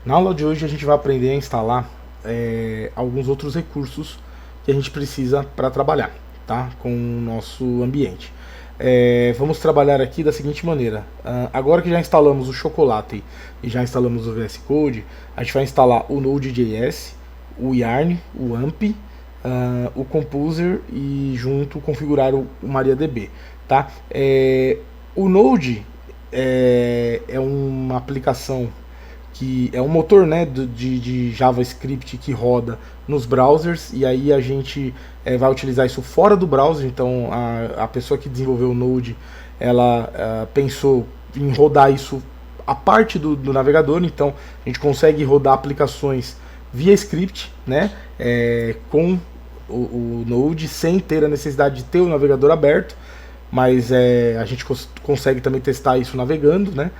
Na aula de hoje a gente vai aprender a instalar alguns outros recursos que a gente precisa para trabalhar, tá? Com o nosso ambiente. Vamos trabalhar aqui da seguinte maneira. Agora que já instalamos o Chocolate e já instalamos o VS Code, a gente vai instalar o Node.js, o Yarn, o AMP, o Composer e junto configurar o MariaDB, tá? O Node é uma aplicação que é um motor, né, de JavaScript que roda nos browsers, e aí a gente vai utilizar isso fora do browser. Então a pessoa que desenvolveu o Node, ela pensou em rodar isso a parte do navegador. Então a gente consegue rodar aplicações via script, né, com o Node, sem ter a necessidade de ter o navegador aberto, mas a gente consegue também testar isso navegando, né,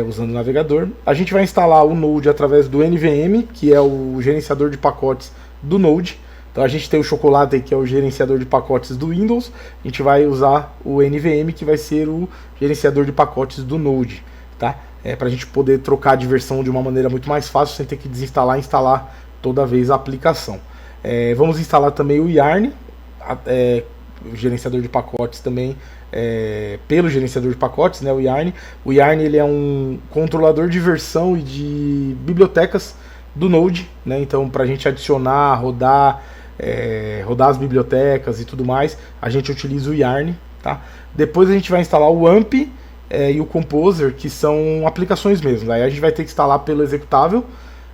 usando o navegador. A gente vai instalar o Node através do NVM, que é o gerenciador de pacotes do Node. Então a gente tem o Chocolate, que é o gerenciador de pacotes do Windows. A gente vai usar o NVM, que vai ser o gerenciador de pacotes do Node, tá? Para a gente poder trocar de versão de uma maneira muito mais fácil, sem ter que desinstalar e instalar toda vez a aplicação. Vamos instalar também o Yarn, o gerenciador de pacotes também, pelo gerenciador de pacotes, né, o Yarn. O Yarn, ele é um controlador de versão e de bibliotecas do Node, né? Então, para a gente adicionar, rodar as bibliotecas e tudo mais, a gente utiliza o Yarn, tá? Depois a gente vai instalar o AMP e o Composer, que são aplicações mesmo. Aí a gente vai ter que instalar pelo executável,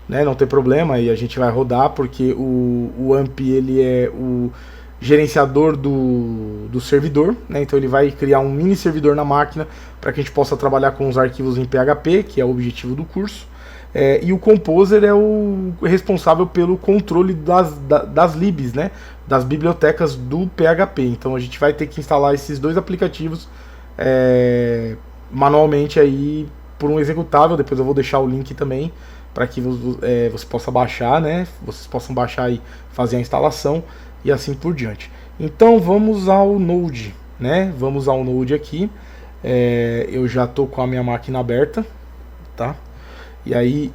né? Não tem problema, e a gente vai rodar, porque o AMP, ele é o gerenciador do servidor, né? Então ele vai criar um mini servidor na máquina para que a gente possa trabalhar com os arquivos em PHP, que é o objetivo do curso. E o Composer é o responsável pelo controle das libs, né? Das bibliotecas do PHP. Então a gente vai ter que instalar esses dois aplicativos manualmente aí por um executável. Depois eu vou deixar o link também para que você possa baixar, né? Vocês possam baixar e fazer a instalação e assim por diante. Então vamos ao Node, né? Vamos ao Node aqui. Eu já estou com a minha máquina aberta, tá? E aí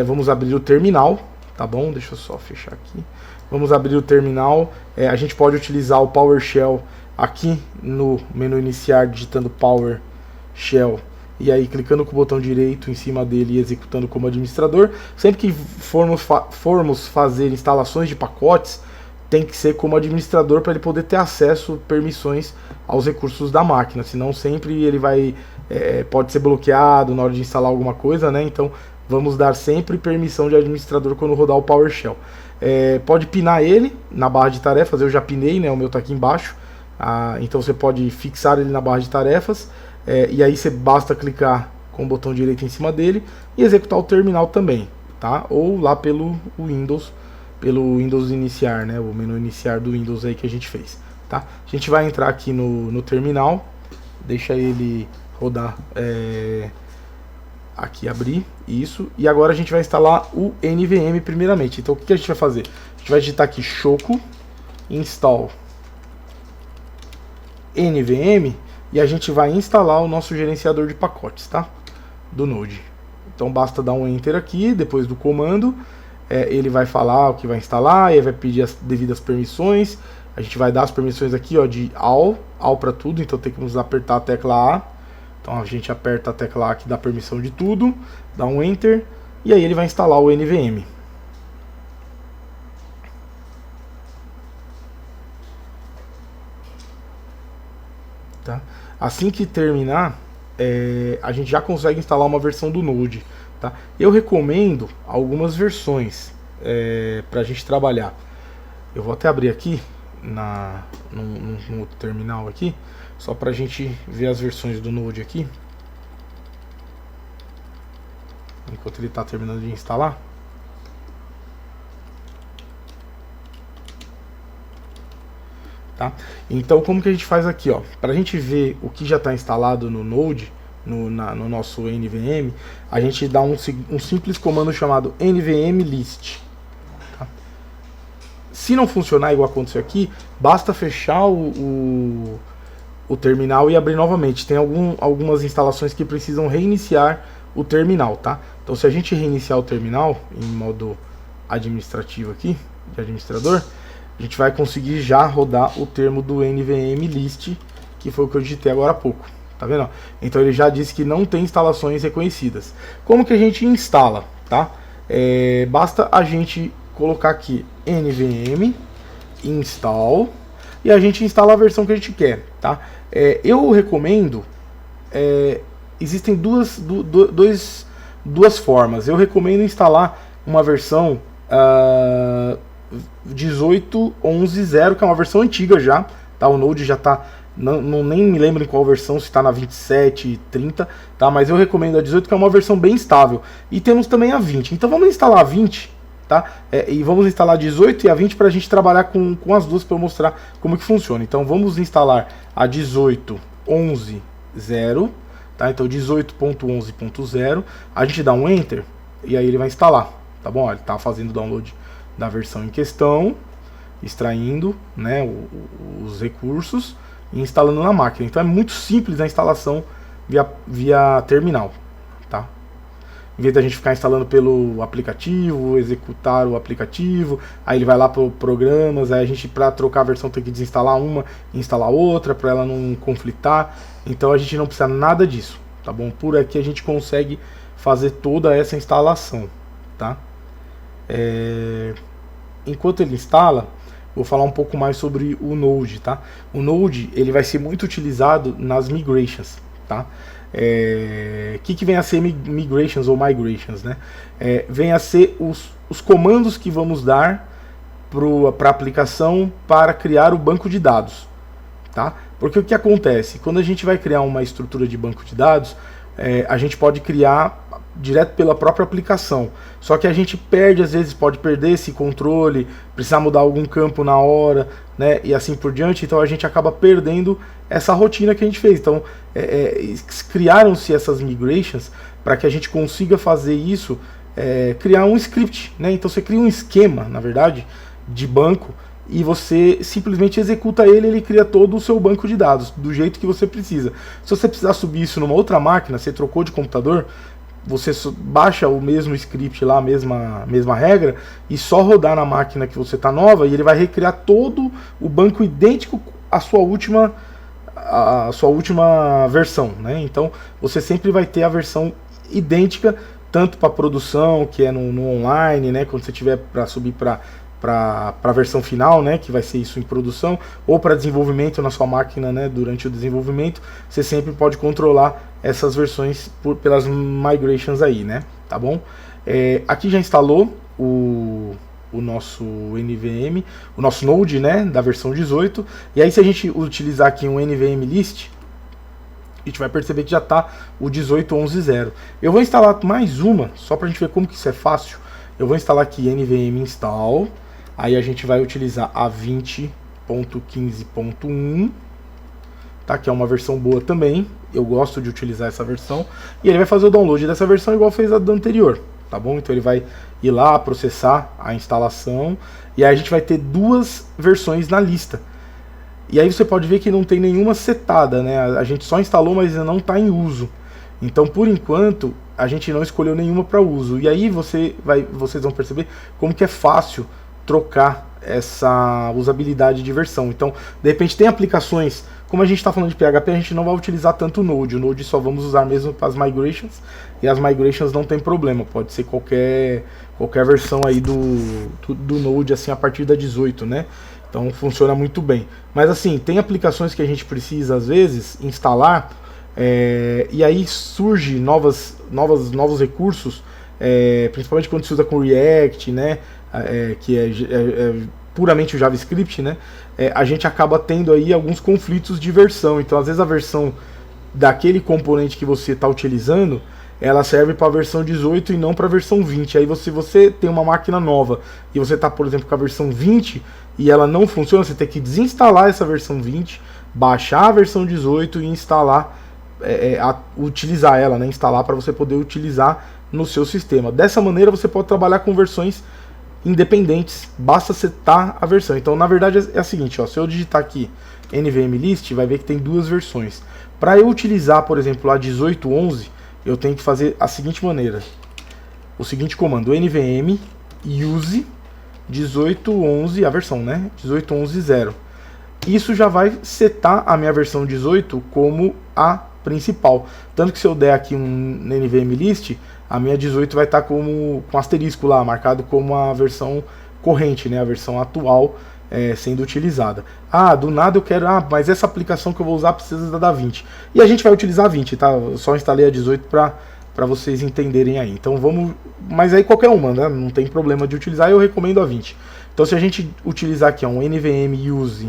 vamos abrir o terminal, tá bom? Deixa eu só fechar aqui. Vamos abrir o terminal. A gente pode utilizar o PowerShell aqui no menu iniciar, digitando PowerShell e aí clicando com o botão direito em cima dele e executando como administrador. Sempre que formos fazer instalações de pacotes, tem que ser como administrador para ele poder ter acesso, permissões aos recursos da máquina. Senão sempre ele pode ser bloqueado na hora de instalar alguma coisa, né? Então vamos dar sempre permissão de administrador quando rodar o PowerShell. Pode pinar ele na barra de tarefas. Eu já pinei, né? O meu está aqui embaixo. Então você pode fixar ele na barra de tarefas. E aí você basta clicar com o botão direito em cima dele e executar o terminal também, tá? Ou lá pelo Windows iniciar, né? O menu iniciar do Windows aí que a gente fez, tá? A gente vai entrar aqui no terminal, deixa ele rodar, aqui abrir, isso, e agora a gente vai instalar o NVM primeiramente. Então o que a gente vai fazer? A gente vai digitar aqui choco install NVM e a gente vai instalar o nosso gerenciador de pacotes, tá? Do Node. Então basta dar um enter aqui, depois do comando. Ele vai falar o que vai instalar, ele vai pedir as devidas permissões. A gente vai dar as permissões aqui, ó, de all para tudo. Então tem que apertar a tecla A. Então a gente aperta a tecla A que dá permissão de tudo, dá um enter e aí ele vai instalar o NVM. Tá? Assim que terminar, a gente já consegue instalar uma versão do Node. Tá? Eu recomendo algumas versões para a gente trabalhar. Eu vou até abrir aqui num outro terminal aqui, só para a gente ver as versões do Node aqui, enquanto ele está terminando de instalar. Tá? Então como que a gente faz aqui, ó? Para a gente ver o que já está instalado no Node, no nosso NVM, a gente dá um simples comando chamado NVM list. Tá? Se não funcionar igual aconteceu aqui, basta fechar o terminal e abrir novamente. Tem algumas instalações que precisam reiniciar o terminal, tá? Então Então se a gente reiniciar o terminal em modo administrativo aqui, de administrador, a gente vai conseguir já rodar o termo do NVM list, que foi o que eu digitei agora há pouco. Tá vendo? Então ele já disse que não tem instalações reconhecidas. Como que a gente instala? Tá? Basta a gente colocar aqui NVM install e a gente instala a versão que a gente quer. Tá? Eu recomendo, existem duas formas. Eu recomendo instalar uma versão 18.11.0, que é uma versão antiga já. Tá? O Node já está... nem me lembro em qual versão, se está na 27, 30, tá? Mas eu recomendo a 18, que é uma versão bem estável. E temos também a 20. Então vamos instalar a 20, tá? E vamos instalar a 18 e a 20 para a gente trabalhar com as duas, para eu mostrar como que funciona. Então vamos instalar a 18.11.0, tá? Então 18.11.0, a gente dá um Enter e aí ele vai instalar, tá bom? Ele está fazendo o download da versão em questão, extraindo, né, os recursos e instalando na máquina. Então é muito simples a instalação via terminal, tá? Em vez da gente ficar instalando pelo aplicativo, executar o aplicativo, aí ele vai lá para programas, aí a gente, para trocar a versão, tem que desinstalar uma e instalar outra para ela não conflitar. Então a gente não precisa nada disso, tá bom? Por aqui a gente consegue fazer toda essa instalação, tá? Enquanto ele instala, vou falar um pouco mais sobre o Node, tá? O Node, ele vai ser muito utilizado nas migrations, tá? Que vem a ser migrations ou migrations, né? Vem a ser os comandos que vamos dar para a aplicação para criar o banco de dados, tá? Porque o que acontece? Quando a gente vai criar uma estrutura de banco de dados, a gente pode criar direto pela própria aplicação. Só que a gente perde, às vezes pode perder esse controle, precisar mudar algum campo na hora, né, e assim por diante. Então a gente acaba perdendo essa rotina que a gente fez. Então criaram-se essas migrations para que a gente consiga fazer isso, criar um script, né? Então você cria um esquema, na verdade, de banco, e você simplesmente executa ele cria todo o seu banco de dados do jeito que você precisa. Se você precisar subir isso numa outra máquina, você trocou de computador, você baixa o mesmo script lá, a mesma regra, e só rodar na máquina que você está nova, e ele vai recriar todo o banco idêntico à sua última versão, né? Então você sempre vai ter a versão idêntica, tanto para produção, que é no online, né? Quando você tiver para subir para a versão final, né, que vai ser isso em produção, ou para desenvolvimento na sua máquina, né, durante o desenvolvimento, você sempre pode controlar essas versões pelas migrations aí, né, tá bom? Aqui já instalou o nosso NVM, o nosso Node, né, da versão 18, e aí se a gente utilizar aqui um NVM list, a gente vai perceber que já está o 18.11.0. Eu vou instalar mais uma, só para a gente ver como que isso é fácil. Eu vou instalar aqui NVM install. Aí a gente vai utilizar a 20.15.1, tá? Que é uma versão boa também. Eu gosto de utilizar essa versão. E ele vai fazer o download dessa versão igual fez a da anterior, tá bom? Então ele vai ir lá, processar a instalação. E aí a gente vai ter duas versões na lista. E aí você pode ver que não tem nenhuma setada, né? A gente só instalou, mas ainda não está em uso. Então, por enquanto, a gente não escolheu nenhuma para uso. E aí vocês vão perceber como que é fácil trocar essa usabilidade de versão. Então, de repente tem aplicações, como a gente está falando de PHP, a gente não vai utilizar tanto o Node. O Node só vamos usar mesmo para as migrations, e as migrations não tem problema, pode ser qualquer versão aí do Node, assim, a partir da 18, né? Então funciona muito bem. Mas assim, tem aplicações que a gente precisa às vezes instalar, e aí surge novos recursos, principalmente quando se usa com React, né? Que é puramente o JavaScript, né? A gente acaba tendo aí alguns conflitos de versão. Então, às vezes a versão daquele componente que você está utilizando, ela serve para a versão 18 e não para a versão 20. Aí você tem uma máquina nova e você está, por exemplo, com a versão 20 e ela não funciona, você tem que desinstalar essa versão 20, baixar a versão 18 e instalar, utilizar ela, né? Instalar para você poder utilizar no seu sistema. Dessa maneira você pode trabalhar com versões independentes, basta setar a versão. Então, na verdade, é a seguinte, ó, se eu digitar aqui NVM list, vai ver que tem duas versões. Para eu utilizar, por exemplo, a 18.11, eu tenho que fazer a seguinte maneira. o seguinte comando: nvm use 18.11, a versão, né? 18.11.0. Isso já vai setar a minha versão 18 como a principal. Tanto que se eu der aqui um nvm list, a minha 18 vai estar com asterisco lá, marcado como a versão corrente, né? A versão atual sendo utilizada. Ah, do nada eu quero, mas essa aplicação que eu vou usar precisa da DaVinci. E a gente vai utilizar a 20, tá? Eu só instalei a 18 para vocês entenderem aí. Então vamos, mas aí qualquer uma, né? Não tem problema de utilizar, eu recomendo a 20. Então se a gente utilizar aqui um nvm use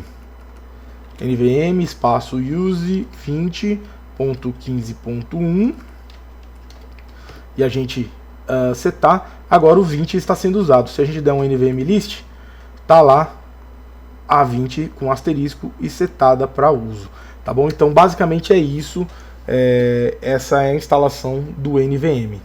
nvm espaço use 20.15.1 e a gente setar, agora o 20 está sendo usado. Se a gente der um nvm list, tá lá a 20 com asterisco e setada para uso, tá bom? Então basicamente é isso, essa é a instalação do NVM.